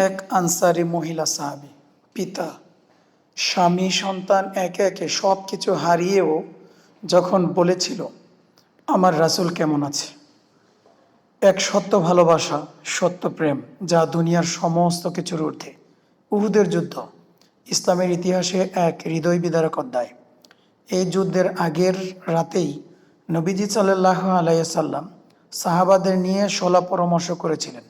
এক আনসারি মহিলা সাহাবী, পিতা, স্বামী, সন্তান একে একে সব কিছু হারিয়েও যখন বলেছিল আমার রাসূল কেমন আছে, এক সত্য ভালোবাসা, সত্য প্রেম যা দুনিয়ার সমস্ত কিছুর ঊর্ধ্বে। উহুদের যুদ্ধ ইসলামের ইতিহাসে এক হৃদয় বিদারক অধ্যায়। এই যুদ্ধের আগের রাতেই নবীজি সাল্লাল্লাহু আলাইহি সাল্লাম সাহাবাদের নিয়ে সলা পরামর্শ করেছিলেন,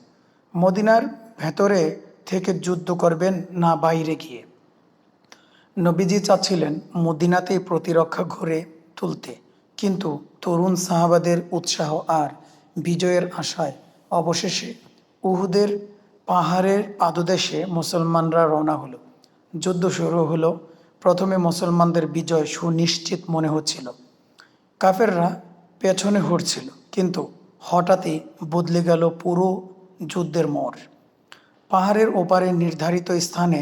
মদিনার ভেতরে থেকে যুদ্ধ করবেন না বাইরে গিয়ে। নবীজি চাচ্ছিলেন মদিনাতেই প্রতিরক্ষা গড়ে তুলতে, কিন্তু তরুণ সাহাবাদের উৎসাহ আর বিজয়ের আশায় অবশেষে উহুদের পাহাড়ের পাদদেশে মুসলমানরা রওনা হলো। যুদ্ধ শুরু হলো। প্রথমে মুসলমানদের বিজয় সুনিশ্চিত মনে হচ্ছিল, কাফেররা পেছনে হটছিল, কিন্তু হঠাৎই বদলে গেল পুরো যুদ্ধের মোড়। পাহাড়ের ওপারে নির্ধারিত স্থানে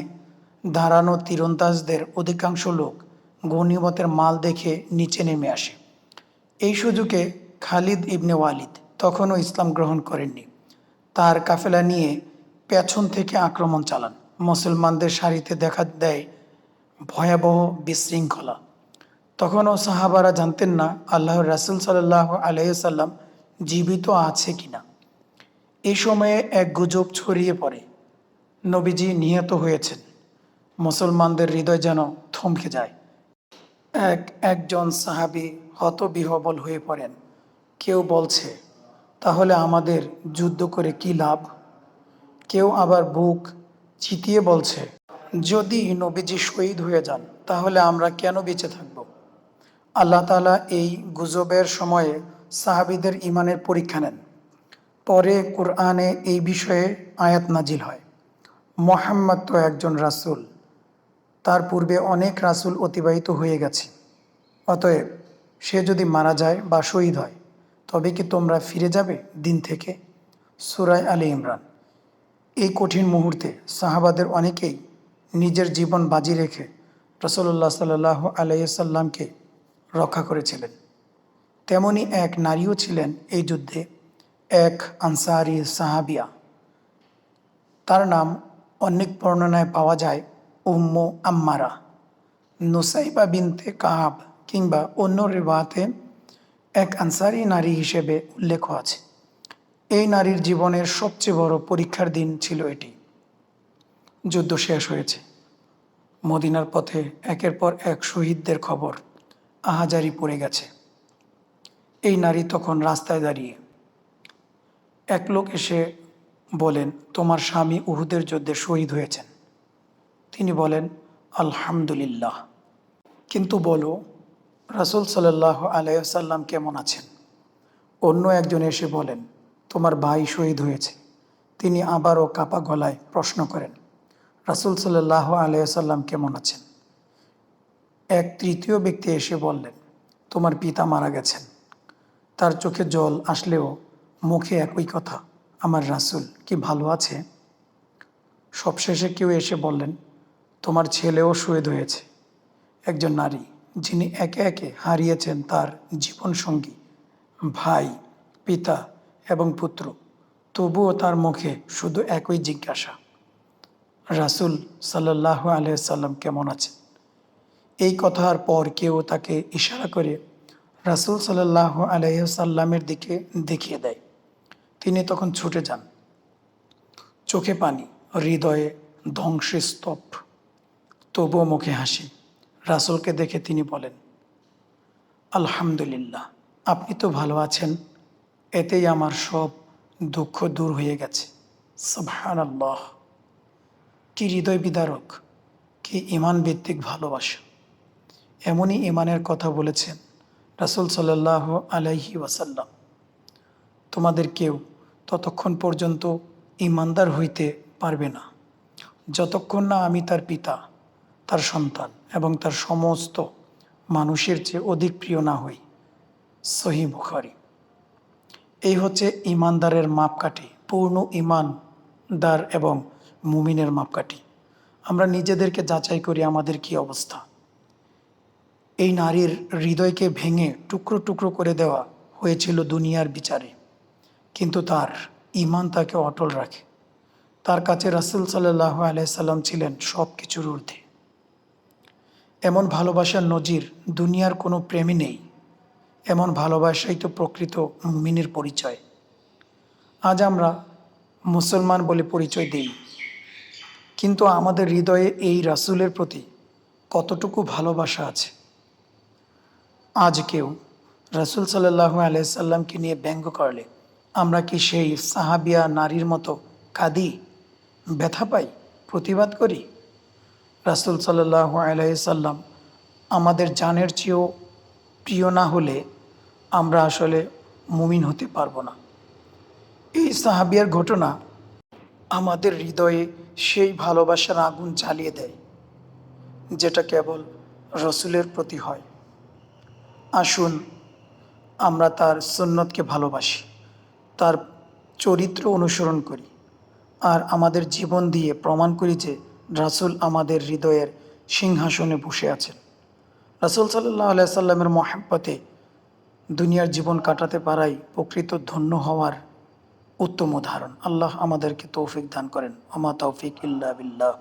দাঁড়ানো তীরন্দাজদের অধিকাংশ লোক গনিমতের মাল দেখে নিচে নেমে আসে। এই সুযোগে খালিদ ইবনে ওয়ালিদ তখনও ইসলাম গ্রহণ করেননি। তার কাফেলা নিয়ে পেছন থেকে আক্রমণ চালান। মুসলমানদের সারিতে দেখা দেয় ভয়াবহ বিশৃঙ্খলা। তখনও সাহাবারা জানতেন না আল্লাহর রাসূল সাল্লাল্লাহু আলাইহি সাল্লাম জীবিত আছে কিনা। এই সময়ে এক গুজব ছড়িয়ে পড়ে, নবীজি নিহত হয়েছেন। মুসলমানদের হৃদয় যেন থমকে যায়। একজন সাহাবী হতবিহ্বল হয়ে পড়েন। কেউ বলছে, তাহলে আমাদের যুদ্ধ করে কি লাভ? কেউ আবার বুক চিতিয়ে বলছে, যদি নবীজি শহীদ হয়ে যান তাহলে আমরা কেন বেঁচে থাকব? আল্লাহ তাআলা এই গুজবের সময়ে সাহাবীদের ঈমানের পরীক্ষা নেন। পরে কুরআনে এই বিষয়ে আয়াত নাজিল হয়। মুহাম্মদ তো একজন রাসূল, তার পূর্বে অনেক রাসূল অতিবাহিত হয়ে গেছে। অতএব সে যদি মারা যায় বা শহীদ হয়, তবে কি তোমরা ফিরে যাবে দিন থেকে? সূরা আলে ইমরান। এই কঠিন মুহূর্তে সাহাবাদের অনেকেই নিজের জীবন বাজি রেখে রাসূলুল্লাহ সাল্লাল্লাহু আলাইহি সাল্লামকে রক্ষা করেছিলেন। তেমনি এক নারীও ছিলেন এই যুদ্ধে, এক আনসারী সাহাবিয়া। তার নাম অনেক বর্ণনায় পাওয়া যায় উম্মু আম্মারা, নুসাইবা বিনতে কাব, কিংবা অন্য রিওয়ায়াতে এক আনসারী নারী হিসেবে উল্লেখ আছে। এই নারীর জীবনের সবচেয়ে বড় পরীক্ষার দিন ছিল এটি। যুদ্ধ শেষ হয়েছে। মদিনার পথে একের পর এক শহীদদের খবর আহাজারি পড়ে গেছে। এই নারী তখন রাস্তায় দাঁড়িয়ে। এক লোক এসে বলেন, তোমার স্বামী উহুদের যুদ্ধে শহীদ হয়েছেন। তিনি বলেন, আলহামদুলিল্লাহ, কিন্তু বলো রাসূল সাল্লাল্লাহু আলাইহি সাল্লাম কেমন আছেন? অন্য একজন এসে বলেন, তোমার ভাই শহীদ হয়েছে। তিনি আবারও কাপা গলায় প্রশ্ন করেন, রাসূল সাল্লাল্লাহু আলাইহি সাল্লাম কেমন আছেন? এক তৃতীয় ব্যক্তি এসে বললেন, তোমার পিতা মারা গেছেন। তার চোখে জল আসলেও মুখে একই কথা, আমার রাসূল কি ভালো আছে? সবশেষে কেউ এসে বললেন, তোমার ছেলেও শহীদ হয়েছে। একজন নারী, যিনি একে একে হারিয়েছেন তার জীবনসঙ্গী, ভাই, পিতা এবং পুত্র, তবুও তার মুখে শুধু একই জিজ্ঞাসা, রাসূল সাল্লাল্লাহু আলাইহি সাল্লাম কেমন আছেন? এই কথার পর কেউ তাকে ইশারা করে রাসূল সাল্লাল্লাহু আলাইহি সাল্লামের দিকে দেখিয়ে দেয়। তিনি তখন ছুটে যান, চোখে পানি, হৃদয়ে ধ্বংসস্তূপ, তবুও মুখে হাসি। রাসূলকে দেখে তিনি বলেন, আলহামদুলিল্লাহ, আপনি তো ভালো আছেন, এতেই আমার সব দুঃখ দূর হয়ে গেছে। সুবহানাল্লাহ, কি হৃদয় বিদারক, কি ঈমান ভিত্তিক ভালোবাসা! এমনই ঈমানের কথা বলেছেন রাসূল সাল্লাল্লাহু আলাইহি ওয়াসাল্লাম। তোমাদের কেউ ততক্ষণ পর্যন্ত ঈমানদার হইতে পারবে না যতক্ষণ না আমি তার পিতা, তার সন্তান এবং তার সমস্ত মানুষের চেয়ে অধিক প্রিয় না হই। সহিহ বুখারী। এই হচ্ছে ঈমানদারের মাপকাঠি, পূর্ণ ঈমানদার এবং মুমিনের মাপকাঠি। আমরা নিজেদেরকে যাচাই করি আমাদের কি অবস্থা। এই নারীর হৃদয়কে ভেঙে টুকরো টুকরো করে দেওয়া হয়েছিল দুনিয়ার বিচারে, কিন্তু তার ঈমান তাকে অটল রাখে। তার কাছে রাসূল সাল্লাল্লাহু আলাইহি সাল্লাম ছিলেন সব কিছুর ঊর্ধ্বে। এমন ভালোবাসার নজির দুনিয়ার কোনো প্রেমই নেই। এমন ভালোবাসাই তো প্রকৃত মুমিনের পরিচয়। আজ আমরা মুসলমান বলে পরিচয় দিই, কিন্তু আমাদের হৃদয়ে এই রাসূলের প্রতি কতটুকু ভালোবাসা আছে? আজ কেউ রাসূল সাল্লাল্লাহু আলাইহি সাল্লামকে নিয়ে ব্যঙ্গ করলে আমরা কি সেই সাহাবিয়া নারীর মতো কাঁদি, ব্যথা পাই, প্রতিবাদ করি? রাসূল সাল্লাল্লাহু আলাইহি সাল্লাম আমাদের জানের চেয়েও প্রিয় না হলে আমরা আসলে মুমিন হতে পারবো না। এই সাহাবিয়ার ঘটনা আমাদের হৃদয়ে সেই ভালোবাসার আগুন জ্বালিয়ে দেয়, যেটা কেবল রসুলের প্রতি হয়। আসুন আমরা তার সুন্নতকে ভালোবাসি, তার চরিত্র অনুসরণ করি, আর আমাদের জীবন দিয়ে প্রমাণ করি যে রাসূল আমাদের হৃদয়ের সিংহাসনে বসে আছেন। রাসূল সাল্লাল্লাহু আলাইহি সাল্লামের মহব্বতে দুনিয়ার জীবন কাটাতে পারাই প্রকৃত ধন্য হওয়ার উত্তম উদাহরণ। আল্লাহ আমাদেরকে তৌফিক দান করেন। আমা তৌফিক ইল্লা বিল্লাহ।